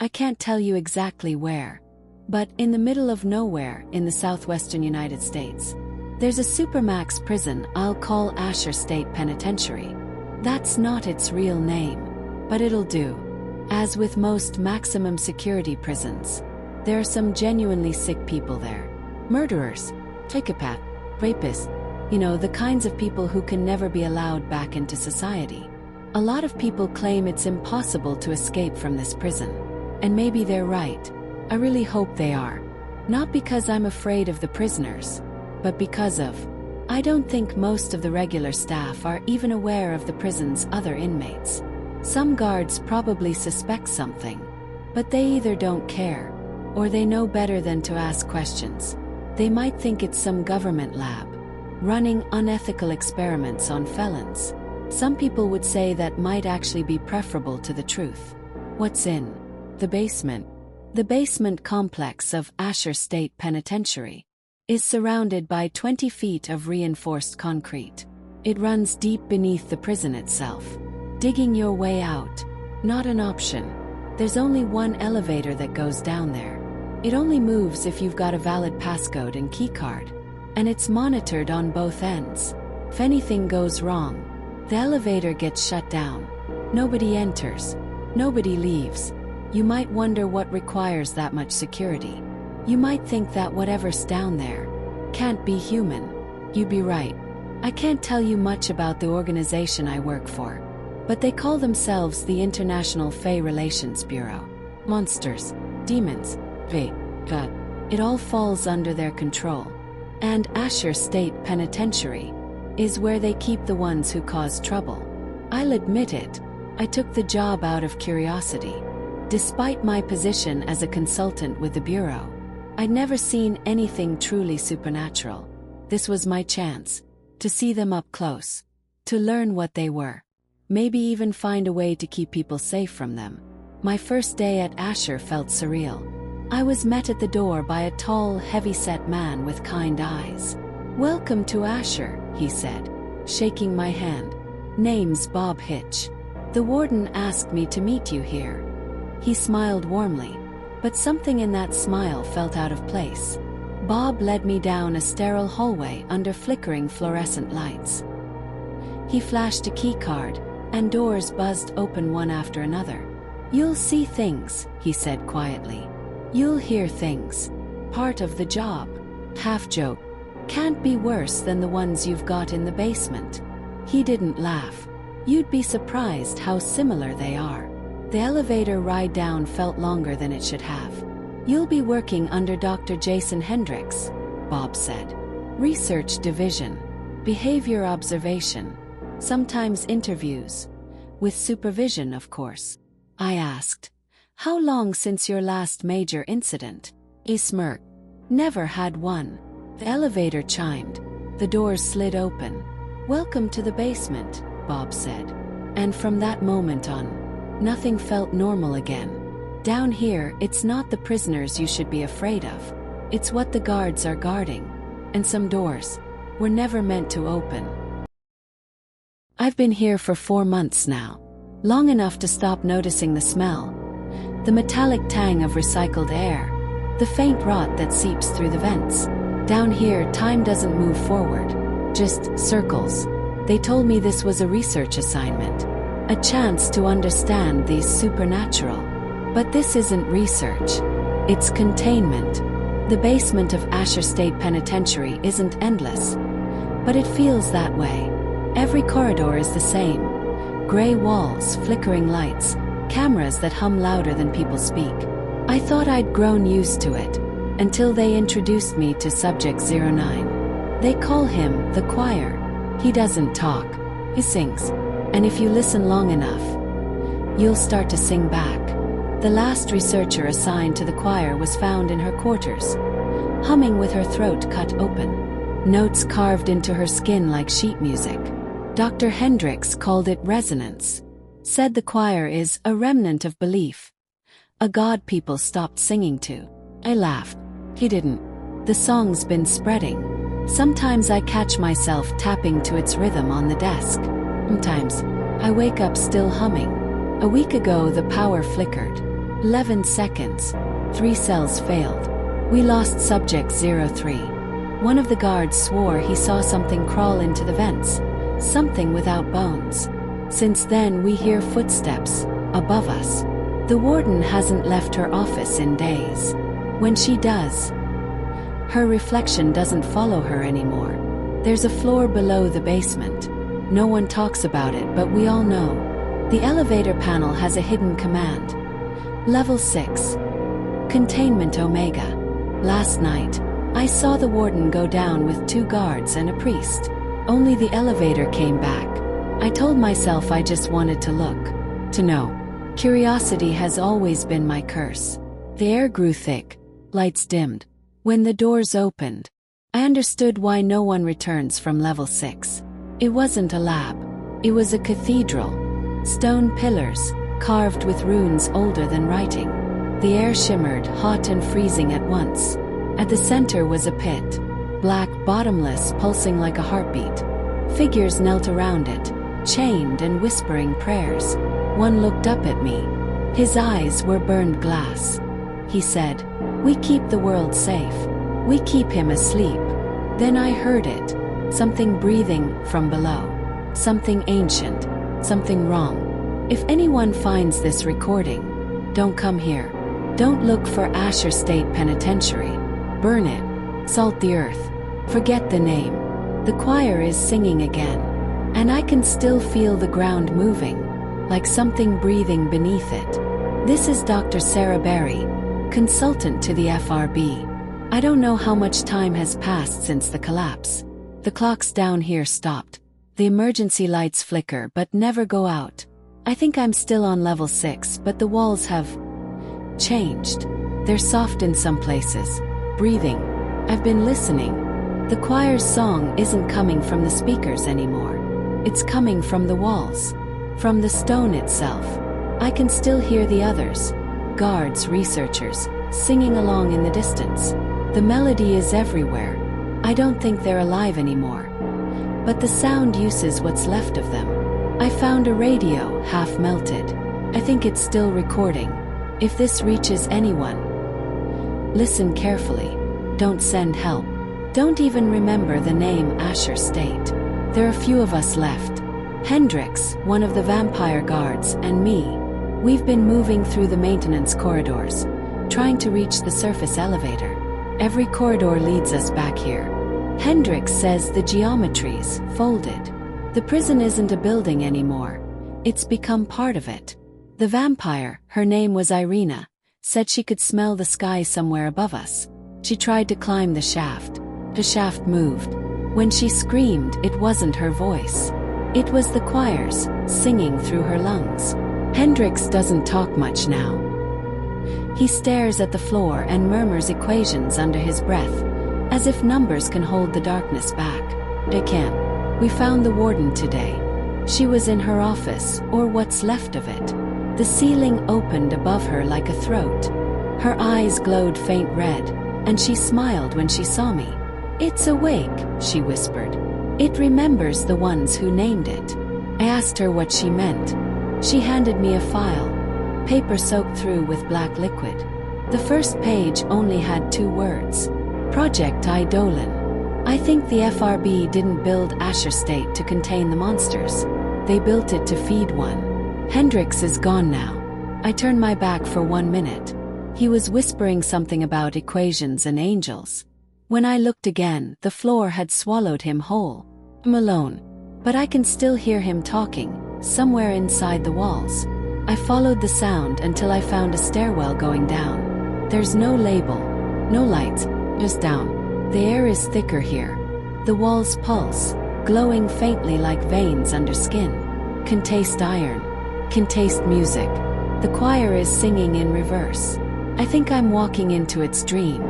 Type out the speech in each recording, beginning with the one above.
I can't tell you exactly where. But in the middle of nowhere in the southwestern United States, there's a supermax prison I'll call Asher State Penitentiary. That's not its real name, but it'll do. As with most maximum security prisons, there are some genuinely sick people there. Murderers, psychopaths, rapists, the kinds of people who can never be allowed back into society. A lot of people claim it's impossible to escape from this prison. And maybe they're right. I really hope they are. Not because I'm afraid of the prisoners, but because I don't think most of the regular staff are even aware of the prison's other inmates. Some guards probably suspect something, but they either don't care, or they know better than to ask questions. They might think it's some government lab, running unethical experiments on felons. Some people would say that might actually be preferable to the truth. What's in the basement? The basement complex of Asher State Penitentiary is surrounded by 20 feet of reinforced concrete. It runs deep beneath the prison itself. Digging your way out, not an option. There's only one elevator that goes down there. It only moves if you've got a valid passcode and keycard, and it's monitored on both ends. If anything goes wrong, the elevator gets shut down. Nobody enters, nobody leaves. You might wonder what requires that much security. You might think that whatever's down there can't be human. You'd be right. I can't tell you much about the organization I work for, but they call themselves the International Fey Relations Bureau. Monsters, demons, God. It all falls under their control. And Asher State Penitentiary is where they keep the ones who cause trouble. I'll admit it, I took the job out of curiosity. Despite my position as a consultant with the Bureau, I'd never seen anything truly supernatural. This was my chance to see them up close, to learn what they were, maybe even find a way to keep people safe from them. My first day at Asher felt surreal. I was met at the door by a tall, heavy-set man with kind eyes. "Welcome to Asher," he said, shaking my hand. "Name's Bob Hitch. The warden asked me to meet you here." He smiled warmly, but something in that smile felt out of place. Bob led me down a sterile hallway under flickering fluorescent lights. He flashed a keycard, and doors buzzed open one after another. "You'll see things," he said quietly. "You'll hear things. Part of the job." Half joke. "Can't be worse than the ones you've got in the basement." He didn't laugh. "You'd be surprised how similar they are." The elevator ride down felt longer than it should have. "You'll be working under Dr. Jason Hendricks," Bob said. "Research division. Behavior observation. Sometimes interviews. With supervision, of course." I asked, "How long since your last major incident?" He smirked. "Never had one." The elevator chimed. The doors slid open. "Welcome to the basement," Bob said. And from that moment on, nothing felt normal again. Down here, it's not the prisoners you should be afraid of. It's what the guards are guarding. And some doors were never meant to open. I've been here for 4 months now. Long enough to stop noticing the smell. The metallic tang of recycled air. The faint rot that seeps through the vents. Down here, time doesn't move forward. Just circles. They told me this was a research assignment. A chance to understand these supernatural. But this isn't research. It's containment. The basement of Asher State Penitentiary isn't endless. But it feels that way. Every corridor is the same. Gray walls, flickering lights, cameras that hum louder than people speak. I thought I'd grown used to it, until they introduced me to Subject 09. They call him the choir. He doesn't talk. He sings. And if you listen long enough, you'll start to sing back. The last researcher assigned to the choir was found in her quarters, humming with her throat cut open. Notes carved into her skin like sheet music. Dr. Hendricks called it resonance. Said the choir is a remnant of belief. A god people stopped singing to. I laughed. He didn't. The song's been spreading. Sometimes I catch myself tapping to its rhythm on the desk. Sometimes I wake up still humming. A week ago the power flickered. 11 seconds. 3 cells failed. We lost subject 03. One of the guards swore he saw something crawl into the vents. Something without bones. Since then we hear footsteps above us. The warden hasn't left her office in days. When she does, her reflection doesn't follow her anymore. There's a floor below the basement. No one talks about it, but we all know. The elevator panel has a hidden command. Level 6. Containment Omega. Last night, I saw the warden go down with 2 guards and a priest. Only the elevator came back. I told myself I just wanted to look. To know. Curiosity has always been my curse. The air grew thick. Lights dimmed. When the doors opened, I understood why no one returns from level 6. It wasn't a lab. It was a cathedral. Stone pillars, carved with runes older than writing. The air shimmered, hot and freezing at once. At the center was a pit. Black, bottomless, pulsing like a heartbeat. Figures knelt around it, chained and whispering prayers. One looked up at me. His eyes were burned glass. He said, "We keep the world safe. We keep him asleep." Then I heard it. Something breathing from below. Something ancient. Something wrong. If anyone finds this recording, don't come here. Don't look for Asher State Penitentiary. Burn it. Salt the earth. Forget the name. The choir is singing again. And I can still feel the ground moving, like something breathing beneath it. This is Dr. Sarah Berry, consultant to the FRB. I don't know how much time has passed since the collapse. The clocks down here stopped. The emergency lights flicker but never go out. I think I'm still on level 6, but the walls have changed. They're soft in some places. Breathing. I've been listening. The choir's song isn't coming from the speakers anymore. It's coming from the walls. From the stone itself. I can still hear the others. Guards, researchers, singing along in the distance. The melody is everywhere. I don't think they're alive anymore. But the sound uses what's left of them. I found a radio, half melted. I think it's still recording. If this reaches anyone, listen carefully. Don't send help. Don't even remember the name Asher State. There are few of us left. Hendrix, one of the vampire guards, and me. We've been moving through the maintenance corridors, trying to reach the surface elevator. Every corridor leads us back here. Hendrix says the geometry's folded. The prison isn't a building anymore. It's become part of it. The vampire, her name was Irina, said she could smell the sky somewhere above us. She tried to climb the shaft. The shaft moved. When she screamed, it wasn't her voice. It was the choirs, singing through her lungs. Hendrix doesn't talk much now. He stares at the floor and murmurs equations under his breath, as if numbers can hold the darkness back. They can't. We found the warden today. She was in her office, or what's left of it. The ceiling opened above her like a throat. Her eyes glowed faint red, and she smiled when she saw me. "It's awake," she whispered. "It remembers the ones who named it." I asked her what she meant. She handed me a file, paper soaked through with black liquid. The first page only had 2 words. Project Eidolon. I think the FRB didn't build Asher State to contain the monsters. They built it to feed one. Hendrix is gone now. I turned my back for 1 minute. He was whispering something about equations and angels. When I looked again, the floor had swallowed him whole. I'm alone, but I can still hear him talking, somewhere inside the walls. I followed the sound until I found a stairwell going down. There's no label, no lights, just down. The air is thicker here. The walls pulse, glowing faintly like veins under skin. Can taste iron. Can taste music. The choir is singing in reverse. I think I'm walking into its dream.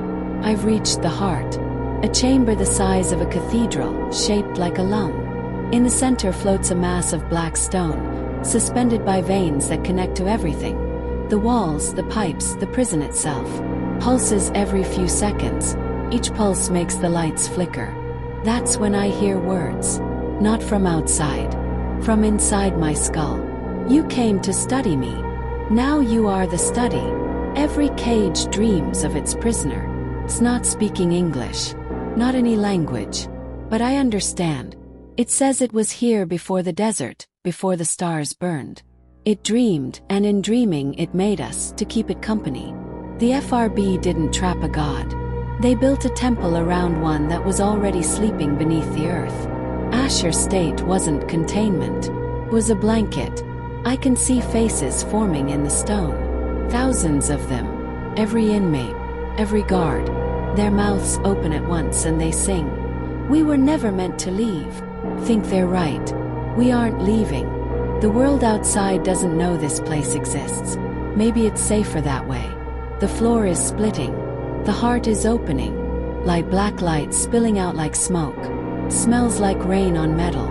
I've reached the heart. A chamber the size of a cathedral, shaped like a lung. In the center floats a mass of black stone, suspended by veins that connect to everything. The walls, the pipes, the prison itself. Pulses every few seconds. Each pulse makes the lights flicker. That's when I hear words. Not from outside. From inside my skull. You came to study me. Now you are the study. Every cage dreams of its prisoner. It's not speaking English, not any language, but I understand. It says it was here before the desert, before the stars burned. It dreamed, and in dreaming it made us to keep it company. The FRB didn't trap a god. They built a temple around one that was already sleeping beneath the earth. Asher State wasn't containment. It was a blanket. I can see faces forming in the stone. Thousands of them. Every inmate, every guard. Their mouths open at once and they sing. We were never meant to leave. Think they're right. We aren't leaving. The world outside doesn't know this place exists. Maybe it's safer that way. The floor is splitting. The heart is opening. Like black light spilling out like smoke. Smells like rain on metal.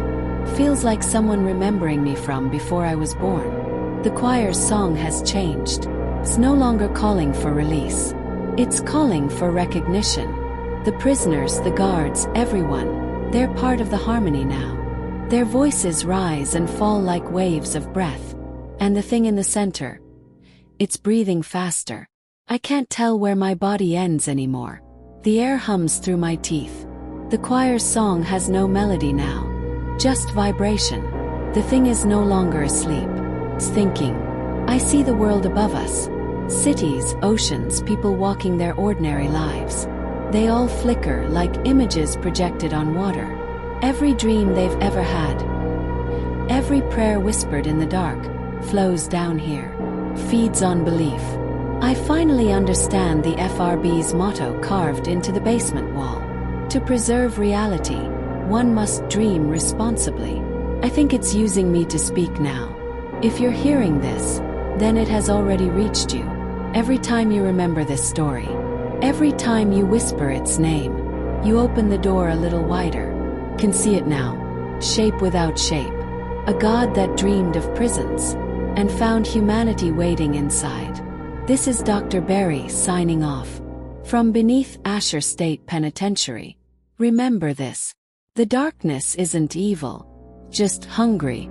Feels like someone remembering me from before I was born. The choir's song has changed. It's no longer calling for release. It's calling for recognition. The prisoners, the guards, everyone, they're part of the harmony now. Their voices rise and fall like waves of breath. And the thing in the center, it's breathing faster. I can't tell where my body ends anymore. The air hums through my teeth. The choir's song has no melody now. Just vibration. The thing is no longer asleep. It's thinking. I see the world above us. Cities, oceans, people walking their ordinary lives. They all flicker like images projected on water. Every dream they've ever had. Every prayer whispered in the dark flows down here. Feeds on belief. I finally understand the FRB's motto carved into the basement wall. To preserve reality, one must dream responsibly. I think it's using me to speak now. If you're hearing this, then it has already reached you. Every time you remember this story, every time you whisper its name, you open the door a little wider. Can see it now. Shape without shape. A god that dreamed of prisons and found humanity waiting inside. This is Dr. Berry signing off. From beneath Asher State Penitentiary. Remember this. The darkness isn't evil. Just hungry.